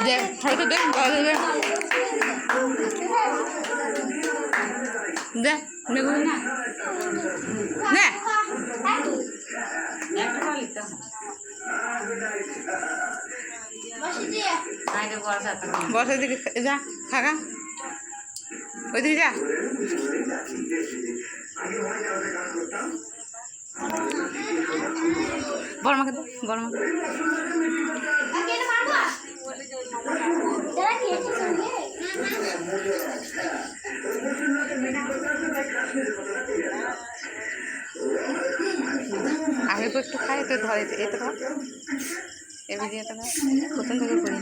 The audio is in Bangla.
দে হয়তো দে ভালো দে দে মেগুলো না নে বসে দিকে যা খাগা ওইদিকে যা গরম মাখে গরম আগে তো একটু খাই তো ধরে এটা খা এবার দিয়ে তো প্রথম থেকে করি